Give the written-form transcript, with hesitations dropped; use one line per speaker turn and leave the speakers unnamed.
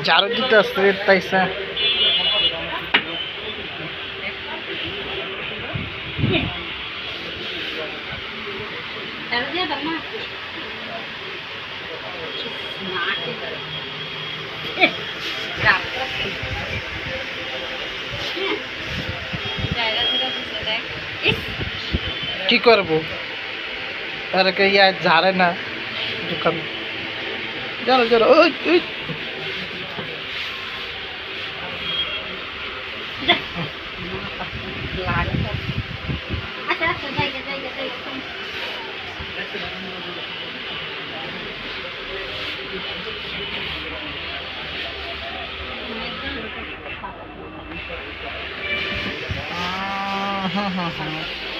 ঝাড়ু দিতে আসছে তাইছে। কি করবো আর কে ইয়া ঝাড়ে না দোকান। চলো চলো ওই ওই
আচ্ছা আচ্ছা জায়গা জায়গা জায়গা
हाँ हाँ हाँ